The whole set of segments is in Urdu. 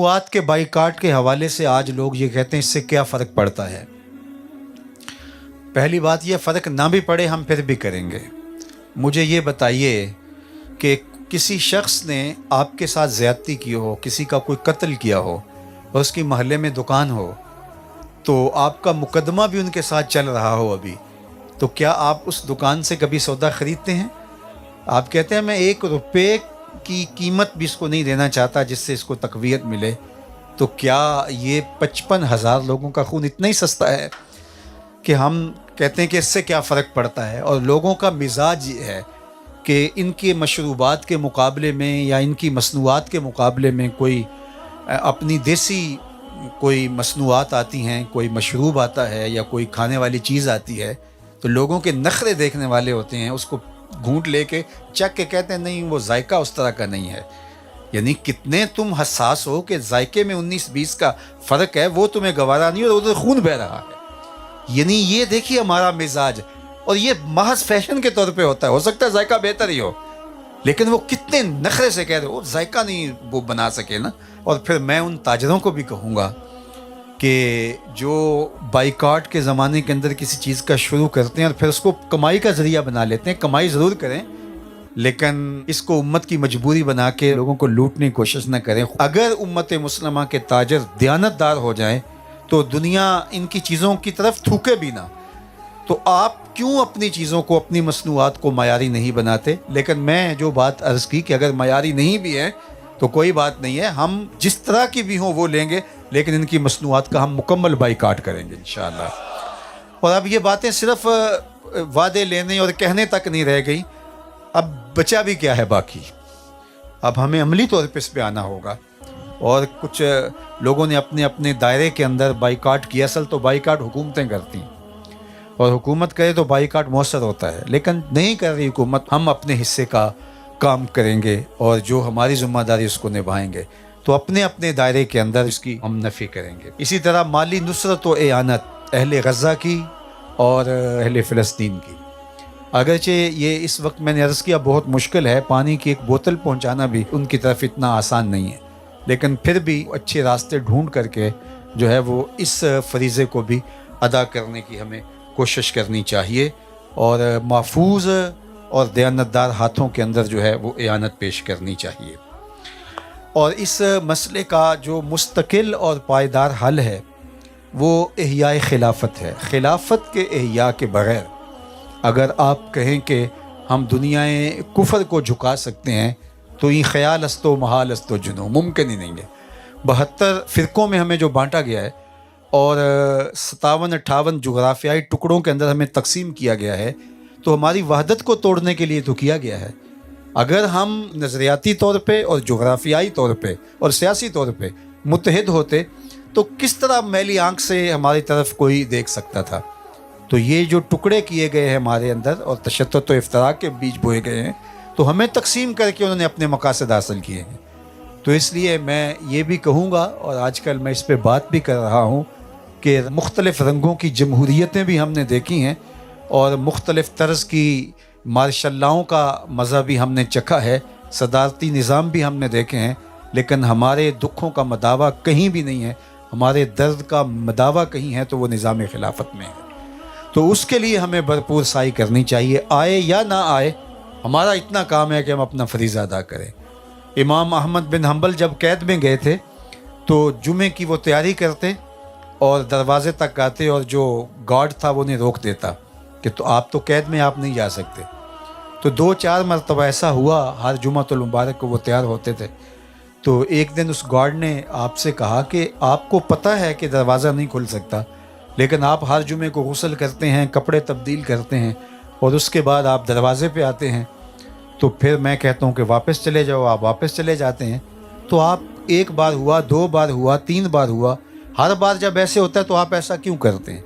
مصنوعات کے بائیکاٹ کے حوالے سے آج لوگ یہ کہتے ہیں اس سے کیا فرق پڑتا ہے؟ پہلی بات یہ، فرق نہ بھی پڑے ہم پھر بھی کریں گے۔ مجھے یہ بتائیے کہ کسی شخص نے آپ کے ساتھ زیادتی کی ہو، کسی کا کوئی قتل کیا ہو اور اس کی محلے میں دکان ہو، تو آپ کا مقدمہ بھی ان کے ساتھ چل رہا ہو ابھی، تو کیا آپ اس دکان سے کبھی سودا خریدتے ہیں؟ آپ کہتے ہیں میں 1 روپے کی قیمت بھی اس کو نہیں دینا چاہتا جس سے اس کو تقویت ملے، تو کیا یہ 55,000 لوگوں کا خون اتنا ہی سستا ہے کہ ہم کہتے ہیں کہ اس سے کیا فرق پڑتا ہے؟ اور لوگوں کا مزاج یہ ہے کہ ان کے مشروبات کے مقابلے میں یا ان کی مصنوعات کے مقابلے میں کوئی اپنی دیسی کوئی مصنوعات آتی ہیں، کوئی مشروب آتا ہے یا کوئی کھانے والی چیز آتی ہے، تو لوگوں کے نخرے دیکھنے والے ہوتے ہیں، اس کو گھونٹ لے کے چک کے کہتے ہیں نہیں وہ ذائقہ اس طرح کا نہیں ہے۔ یعنی کتنے تم حساس ہو کہ ذائقے میں 19-20 کا فرق ہے، وہ تمہیں گوارا نہیں اور ادھر خون بہہ رہا ہے۔ یعنی یہ دیکھیے ہمارا مزاج، اور یہ محض فیشن کے طور پہ ہوتا ہے، ہو سکتا ہے ذائقہ بہتر ہی ہو، لیکن وہ کتنے نخرے سے کہہ رہے ہو ذائقہ نہیں وہ بنا سکے نا۔ اور پھر میں ان تاجروں کو بھی کہوں گا کہ جو بائیکاٹ کے زمانے کے اندر کسی چیز کا شروع کرتے ہیں اور پھر اس کو کمائی کا ذریعہ بنا لیتے ہیں، کمائی ضرور کریں لیکن اس کو امت کی مجبوری بنا کے لوگوں کو لوٹنے کی کوشش نہ کریں۔ اگر امت مسلمہ کے تاجر دیانتدار ہو جائیں تو دنیا ان کی چیزوں کی طرف تھوکے بھی نہ۔ تو آپ کیوں اپنی چیزوں کو، اپنی مصنوعات کو معیاری نہیں بناتے؟ لیکن میں جو بات عرض کی کہ اگر معیاری نہیں بھی ہے تو کوئی بات نہیں ہے، ہم جس طرح کی بھی ہوں وہ لیں گے، لیکن ان کی مصنوعات کا ہم مکمل بائیکاٹ کریں گے انشاءاللہ۔ اور اب یہ باتیں صرف وعدے لینے اور کہنے تک نہیں رہ گئی، اب بچا بھی کیا ہے باقی، اب ہمیں عملی طور پہ اس پہ آنا ہوگا۔ اور کچھ لوگوں نے اپنے اپنے دائرے کے اندر بائیکاٹ کیا، اصل تو بائیکاٹ حکومتیں کرتی ہیں، اور حکومت کرے تو بائیکاٹ مؤثر ہوتا ہے، لیکن نہیں کر رہی حکومت، ہم اپنے حصے کا کام کریں گے اور جو ہماری ذمہ داری اس کو نبھائیں گے، تو اپنے اپنے دائرے کے اندر اس کی ہم نفی کریں گے۔ اسی طرح مالی نصرت و اعانت اہل غزہ کی اور اہل فلسطین کی، اگرچہ یہ اس وقت میں نے عرض کیا بہت مشکل ہے، پانی کی ایک بوتل پہنچانا بھی ان کی طرف اتنا آسان نہیں ہے، لیکن پھر بھی اچھے راستے ڈھونڈ کر کے جو ہے وہ اس فریضے کو بھی ادا کرنے کی ہمیں کوشش کرنی چاہیے، اور محفوظ اور دیانتدار ہاتھوں کے اندر جو ہے وہ اعانت پیش کرنی چاہیے۔ اور اس مسئلے کا جو مستقل اور پائیدار حل ہے وہ احیاء خلافت ہے۔ خلافت کے احیاء کے بغیر اگر آپ کہیں کہ ہم دنیائے کفر کو جھکا سکتے ہیں تو یہ خیال است و محال است و جنو، ممکن ہی نہیں ہے۔ 72 فرقوں میں ہمیں جو بانٹا گیا ہے اور 57-58 جغرافیائی ٹکڑوں کے اندر ہمیں تقسیم کیا گیا ہے، تو ہماری وحدت کو توڑنے کے لیے تو کیا گیا ہے۔ اگر ہم نظریاتی طور پہ اور جغرافیائی طور پہ اور سیاسی طور پہ متحد ہوتے تو کس طرح میلی آنکھ سے ہماری طرف کوئی دیکھ سکتا تھا؟ تو یہ جو ٹکڑے کیے گئے ہیں ہمارے اندر اور تشدد و افتراق کے بیج بوئے گئے ہیں، تو ہمیں تقسیم کر کے انہوں نے اپنے مقاصد حاصل کیے ہیں۔ تو اس لیے میں یہ بھی کہوں گا، اور آج کل میں اس پہ بات بھی کر رہا ہوں، کہ مختلف رنگوں کی جمہوریتیں بھی ہم نے دیکھی ہیں اور مختلف طرز کی مارشل لاؤں کا مزہ بھی ہم نے چکھا ہے، صدارتی نظام بھی ہم نے دیکھے ہیں، لیکن ہمارے دکھوں کا مداوع کہیں بھی نہیں ہے، ہمارے درد کا مداوع کہیں ہے تو وہ نظام خلافت میں ہے۔ تو اس کے لیے ہمیں بھرپور سعی کرنی چاہیے، آئے یا نہ آئے، ہمارا اتنا کام ہے کہ ہم اپنا فریضہ ادا کریں۔ امام احمد بن حنبل جب قید میں گئے تھے تو جمعے کی وہ تیاری کرتے اور دروازے تک آتے، اور جو گارڈ تھا وہ انہیں روک دیتا کہ تو آپ تو قید میں، آپ نہیں جا سکتے۔ تو 2-4 مرتبہ ایسا ہوا، ہر جمعۃ المبارک کو وہ تیار ہوتے تھے، تو ایک دن اس گارڈ نے آپ سے کہا کہ آپ کو پتہ ہے کہ دروازہ نہیں کھل سکتا، لیکن آپ ہر جمعے کو غسل کرتے ہیں، کپڑے تبدیل کرتے ہیں، اور اس کے بعد آپ دروازے پہ آتے ہیں، تو پھر میں کہتا ہوں کہ واپس چلے جاؤ، آپ واپس چلے جاتے ہیں۔ تو آپ 1 بار ہوا، 2 بار ہوا، 3 بار ہوا، ہر بار جب ایسے ہوتا ہے تو آپ ایسا کیوں کرتے ہیں؟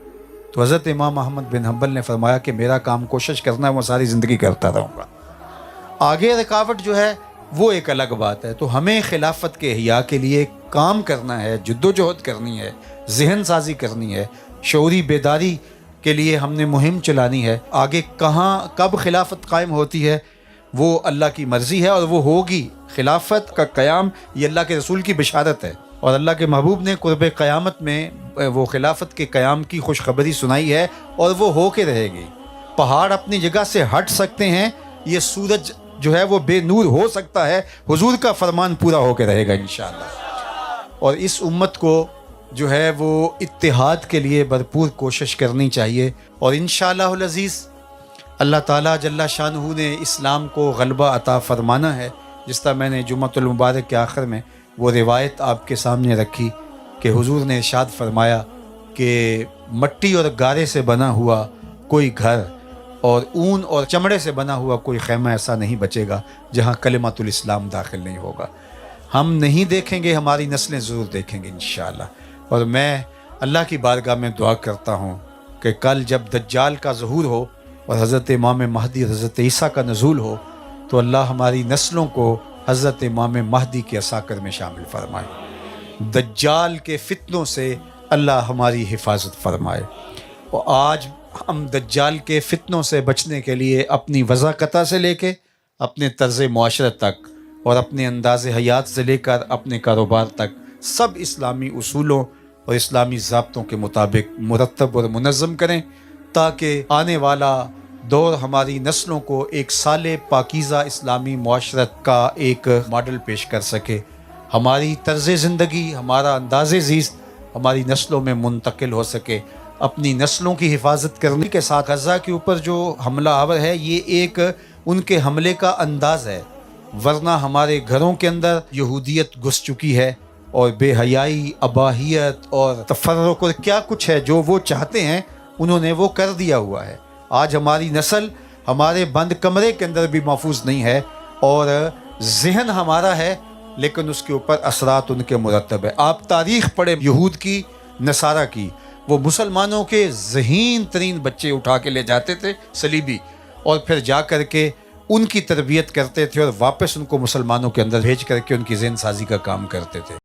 تو حضرت امام احمد بن حنبل نے فرمایا کہ میرا کام کوشش کرنا ہے، وہ ساری زندگی کرتا رہوں گا، آگے رکاوٹ جو ہے وہ ایک الگ بات ہے۔ تو ہمیں خلافت کے احیاء کے لیے کام کرنا ہے، جدوجہد کرنی ہے، ذہن سازی کرنی ہے، شعوری بیداری کے لیے ہم نے مہم چلانی ہے۔ آگے کہاں کب خلافت قائم ہوتی ہے وہ اللہ کی مرضی ہے، اور وہ ہوگی۔ خلافت کا قیام یہ اللہ کے رسول کی بشارت ہے، اور اللہ کے محبوب نے قرب قیامت میں وہ خلافت کے قیام کی خوشخبری سنائی ہے، اور وہ ہو کے رہے گی۔ پہاڑ اپنی جگہ سے ہٹ سکتے ہیں، یہ سورج جو ہے وہ بے نور ہو سکتا ہے، حضور کا فرمان پورا ہو کے رہے گا انشاءاللہ۔ اور اس امت کو جو ہے وہ اتحاد کے لیے بھرپور کوشش کرنی چاہیے، اور انشاءاللہ العزیز اللہ تعالیٰ جل شانہ نے اسلام کو غلبہ عطا فرمانا ہے۔ جس طرح میں نے جمعۃ المبارک کے آخر میں وہ روایت آپ کے سامنے رکھی کہ حضور نے ارشاد فرمایا کہ مٹی اور گارے سے بنا ہوا کوئی گھر اور اون اور چمڑے سے بنا ہوا کوئی خیمہ ایسا نہیں بچے گا جہاں کلمۃ الاسلام داخل نہیں ہوگا۔ ہم نہیں دیکھیں گے، ہماری نسلیں ضرور دیکھیں گے انشاءاللہ۔ اور میں اللہ کی بارگاہ میں دعا کرتا ہوں کہ کل جب دجال کا ظہور ہو اور حضرت امام مہدی اور حضرت عیسیٰ کا نزول ہو، تو اللہ ہماری نسلوں کو حضرت امام مہدی کے عساکر میں شامل فرمائے، دجال کے فتنوں سے اللہ ہماری حفاظت فرمائے۔ اور آج ہم دجال کے فتنوں سے بچنے کے لیے اپنی وضاقتہ سے لے کے اپنے طرز معاشرت تک اور اپنے انداز حیات سے لے کر اپنے کاروبار تک سب اسلامی اصولوں اور اسلامی ضابطوں کے مطابق مرتب اور منظم کریں، تاکہ آنے والا دور ہماری نسلوں کو ایک صالح پاکیزہ اسلامی معاشرت کا ایک ماڈل پیش کر سکے۔ ہماری طرز زندگی، ہمارا انداز زیست ہماری نسلوں میں منتقل ہو سکے۔ اپنی نسلوں کی حفاظت کرنے کے ساتھ غزہ کے اوپر جو حملہ آور ہے، یہ ایک ان کے حملے کا انداز ہے، ورنہ ہمارے گھروں کے اندر یہودیت گھس چکی ہے، اور بے حیائی، اباحیت اور تفرق اور کیا کچھ ہے جو وہ چاہتے ہیں انہوں نے وہ کر دیا ہوا ہے۔ آج ہماری نسل ہمارے بند کمرے کے اندر بھی محفوظ نہیں ہے، اور ذہن ہمارا ہے لیکن اس کے اوپر اثرات ان کے مرتب ہے۔ آپ تاریخ پڑھیں یہود کی، نصارہ کی، وہ مسلمانوں کے ذہین ترین بچے اٹھا کے لے جاتے تھے صلیبی، اور پھر جا کر کے ان کی تربیت کرتے تھے اور واپس ان کو مسلمانوں کے اندر بھیج کر کے ان کی ذہن سازی کا کام کرتے تھے۔